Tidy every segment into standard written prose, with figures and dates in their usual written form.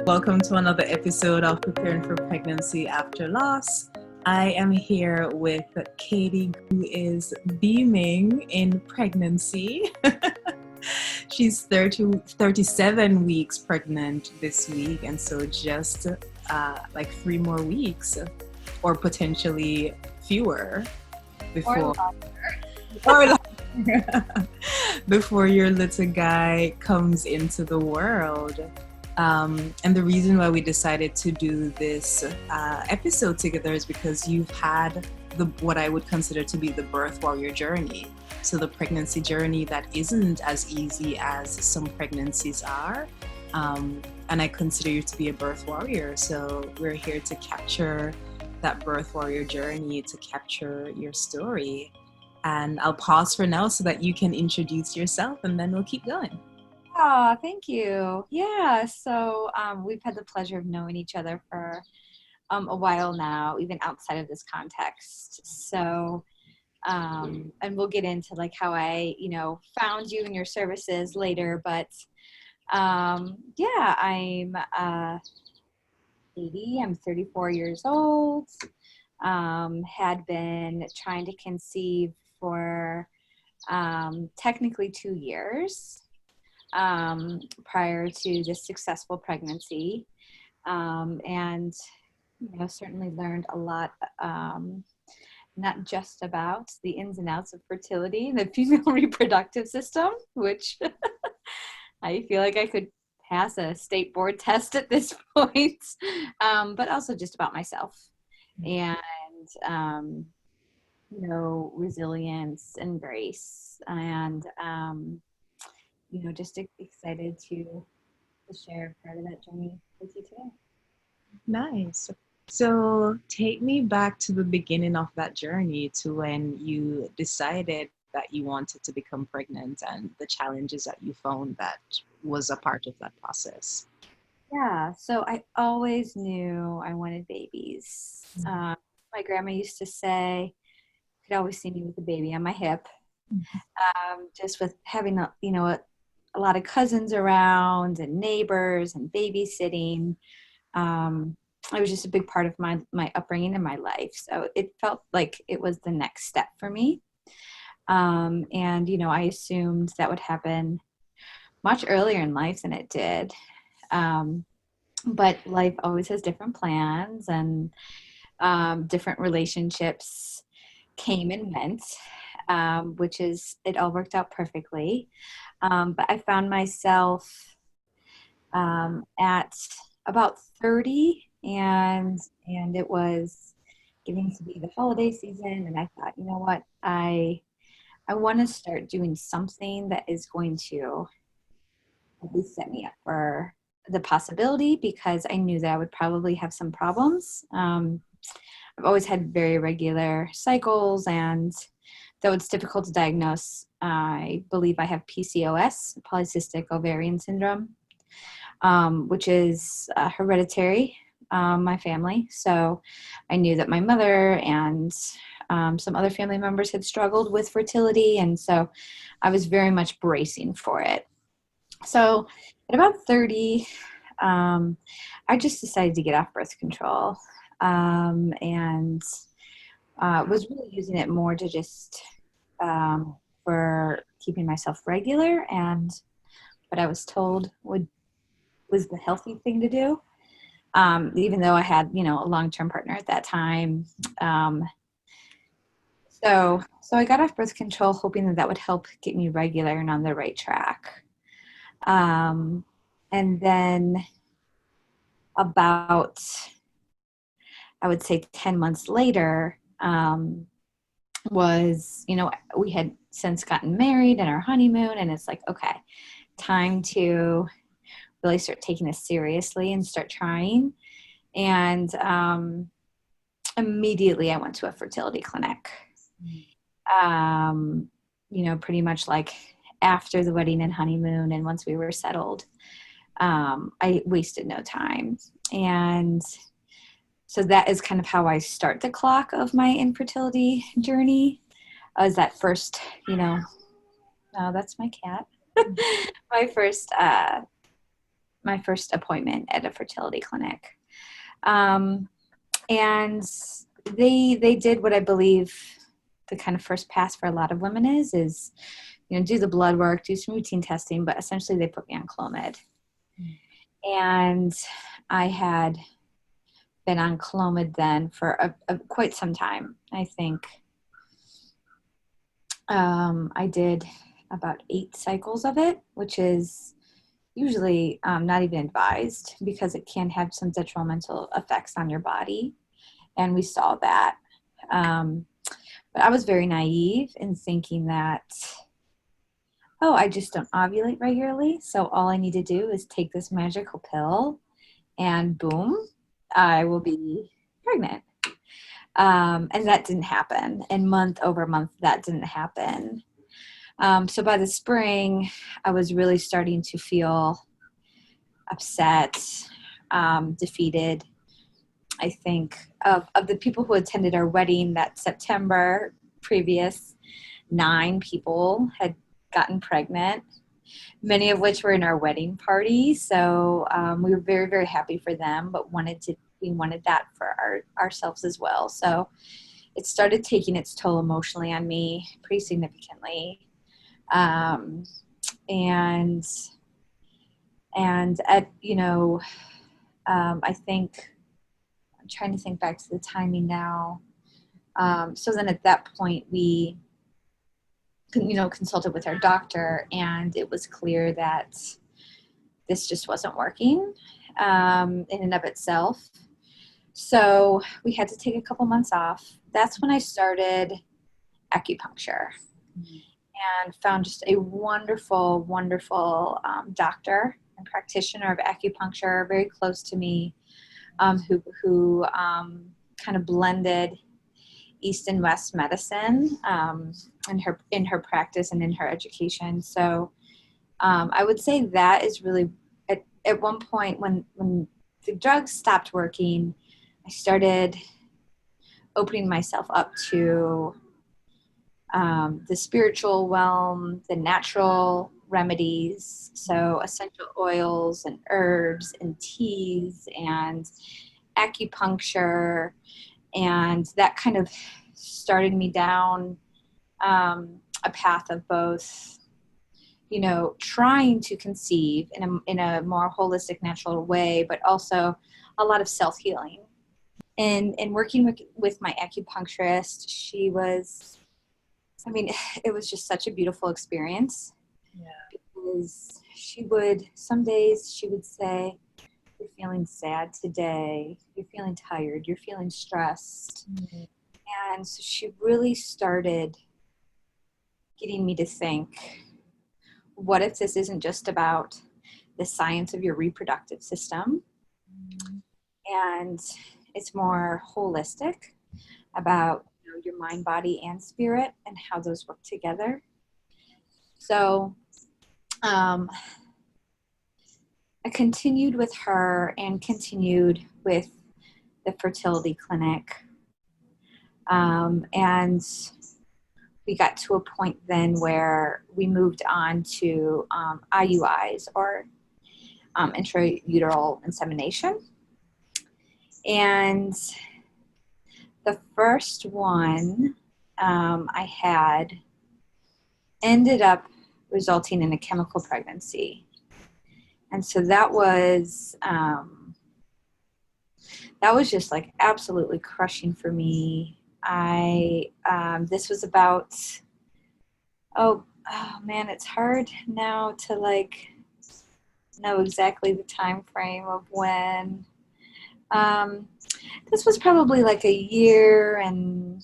Welcome to another episode of Preparing for Pregnancy After Loss. I am here with Katie, who is beaming in pregnancy. She's 37 weeks pregnant this week, and so just like 3 more weeks, or potentially fewer, before or before your little guy comes into the world. And the reason why we decided to do this episode together is because you've had what I would consider to be the birth warrior journey. So the pregnancy journey that isn't as easy as some pregnancies are. And I consider you to be a birth warrior. So we're here to capture that birth warrior journey, to capture your story. And I'll pause for now so that you can introduce yourself, and then we'll keep going. Oh, thank you. Yeah, so we've had the pleasure of knowing each other for a while now, even outside of this context. So, and we'll get into like how I, found you and your services later. But yeah, I'm Katie. I'm 34 years old. Had been trying to conceive for technically 2 years. Prior to this successful pregnancy, and certainly learned a lot, not just about the ins and outs of fertility and the female reproductive system, which I feel like I could pass a state board test at this point, but also just about myself and resilience and grace, and just excited to share part of that journey with you today. Nice. So take me back to the beginning of that journey, to when you decided that you wanted to become pregnant and the challenges that you found that was a part of that process. Yeah, so I always knew I wanted babies. Mm-hmm. My grandma used to say, could always see me with a baby on my hip. Just with having a lot of cousins around and neighbors and babysitting. It was just a big part of my upbringing and my life. So it felt like it was the next step for me. And, I assumed that would happen much earlier in life than it did. But life always has different plans, and different relationships came and went, it all worked out perfectly. But I found myself at about 30, and it was getting to be the holiday season, and I thought, you know what, I want to start doing something that is going to at least set me up for the possibility, because I knew that I would probably have some problems. I've always had very irregular cycles, and though it's difficult to diagnose, I believe I have PCOS, polycystic ovarian syndrome, which is hereditary, my family. So I knew that my mother and some other family members had struggled with fertility, and so I was very much bracing for it. So at about 30, I just decided to get off birth control, and was really using it more to just for keeping myself regular, and what I was told was the healthy thing to do, even though I had a long-term partner at that time. So I got off birth control hoping that would help get me regular and on the right track. And then about, I would say 10 months later, we had since gotten married and our honeymoon, and it's like, okay, time to really start taking this seriously and start trying. And immediately I went to a fertility clinic. Pretty much like after the wedding and honeymoon, and once we were settled, I wasted no time. And so that is kind of how I start the clock of my infertility journey. As that first, oh, that's my cat. My first my first appointment at a fertility clinic. And they did what I believe the kind of first pass for a lot of women is, do the blood work, do some routine testing, but essentially they put me on Clomid. And I had been on Clomid then for quite some time. I think I did about 8 cycles of it, which is usually not even advised because it can have some detrimental effects on your body. And we saw that. But I was very naive in thinking that, I just don't ovulate regularly. So all I need to do is take this magical pill and boom, I will be pregnant. And that didn't happen. And month over month, that didn't happen. So by the spring, I was really starting to feel upset, defeated. I think of the people who attended our wedding that September previous, 9 people had gotten pregnant, many of which were in our wedding party. So we were very, very happy for them, but we wanted that for ourselves as well. So it started taking its toll emotionally on me pretty significantly. And at, I think, I'm trying to think back to the timing now. So then at that point we, consulted with our doctor, and it was clear that this just wasn't working in and of itself. So we had to take a couple months off. That's when I started acupuncture and found just a wonderful, wonderful doctor and practitioner of acupuncture, very close to me, who kind of blended East and West medicine in her practice and in her education. So I would say that is really at one point when the drugs stopped working, I started opening myself up to the spiritual realm, the natural remedies, so essential oils and herbs and teas and acupuncture, and that kind of started me down a path of both, trying to conceive in a more holistic, natural way, but also a lot of self-healing. And working with my acupuncturist, she was, it was just such a beautiful experience. Yeah. Because some days she would say, you're feeling sad today, you're feeling tired, you're feeling stressed. Mm-hmm. And so she really started getting me to think, what if this isn't just about the science of your reproductive system? Mm-hmm. And it's more holistic about your mind, body, and spirit and how those work together. So I continued with her and continued with the fertility clinic. And we got to a point then where we moved on to IUIs, or intrauteral insemination. And the first one I had ended up resulting in a chemical pregnancy. And so that was just like absolutely crushing for me. This was about, oh man, it's hard now to know exactly the time frame of when. This was probably like a year and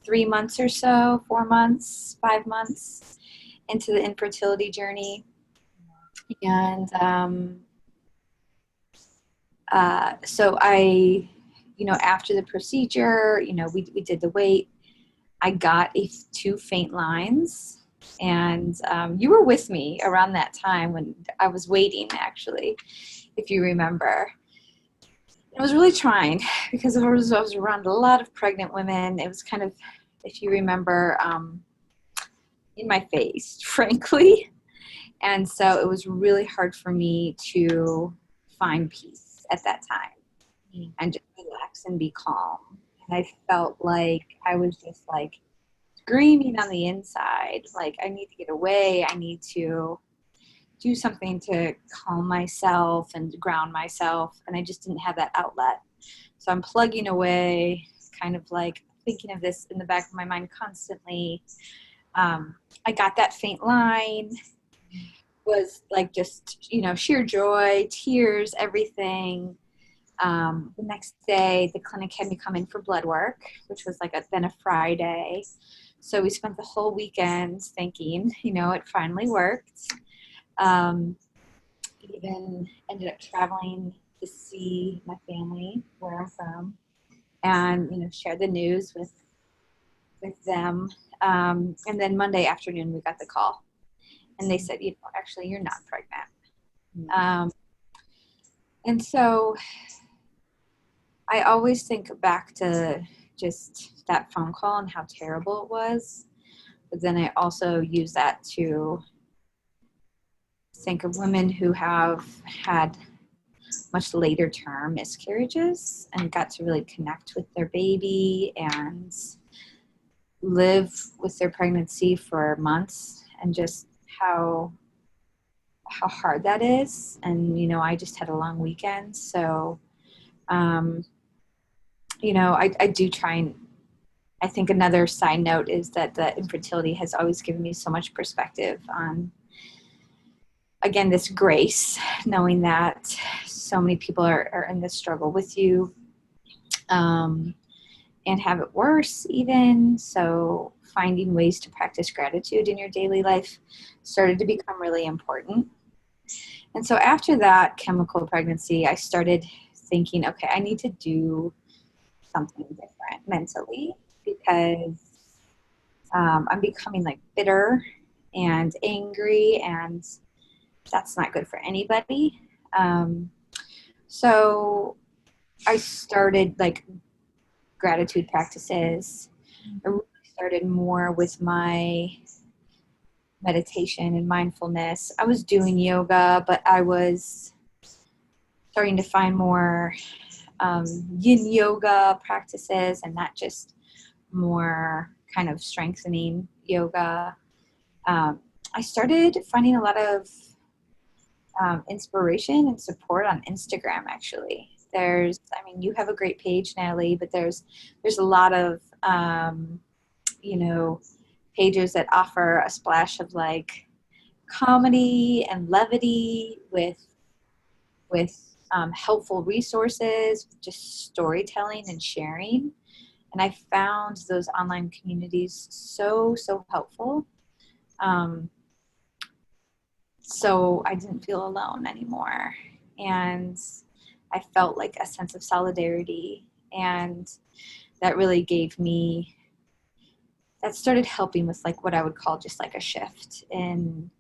3 months or so, 4 months, 5 months into the infertility journey. And so I, after the procedure, we did the wait. I got 2 faint lines, and you were with me around that time when I was waiting, actually, if you remember. It was really trying because I was around a lot of pregnant women. It was kind of, if you remember, in my face, frankly. And so it was really hard for me to find peace at that time and just relax and be calm. And I felt like I was just like screaming on the inside, like I need to get away. I need to do something to calm myself and ground myself. And I just didn't have that outlet. So I'm plugging away, kind of like thinking of this in the back of my mind constantly. I got that faint line, was like just, sheer joy, tears, everything. The next day, the clinic had me come in for blood work, which was like then a Friday. So we spent the whole weekend thinking, it finally worked. Even ended up traveling to see my family where I'm from, and share the news with them. And then Monday afternoon, we got the call, and they said, actually, you're not pregnant. And so I always think back to just that phone call and how terrible it was. But then I also use that to think of women who have had much later term miscarriages and got to really connect with their baby and live with their pregnancy for months, and just how hard that is. And I just had a long weekend, so I do try, and I think another side note is that the infertility has always given me so much perspective on, again, this grace, knowing that so many people are in this struggle with you, and have it worse even. So finding ways to practice gratitude in your daily life started to become really important. And so after that chemical pregnancy, I started thinking, okay, I need to do something different mentally, because I'm becoming like bitter and angry, and that's not good for anybody. So I started like gratitude practices. I really started more with my meditation and mindfulness. I was doing yoga, but I was starting to find more yin yoga practices, and not just more kind of strengthening yoga. I started finding a lot of inspiration and support on Instagram, actually. You have a great page, Natalie, but there's a lot of, pages that offer a splash of like comedy and levity with helpful resources, just storytelling and sharing. And I found those online communities so helpful. So I didn't feel alone anymore. And I felt like a sense of solidarity. And that really that started helping with like what I would call just like a shift in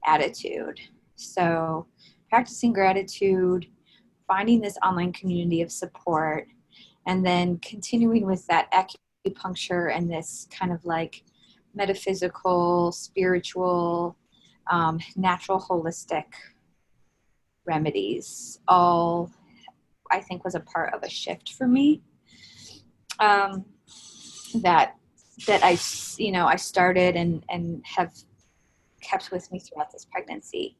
attitude. So practicing gratitude, finding this online community of support, and then continuing with that acupuncture and this kind of like metaphysical, spiritual, natural, holistic remedies, all I think was a part of a shift for me, that I started and have kept with me throughout this pregnancy.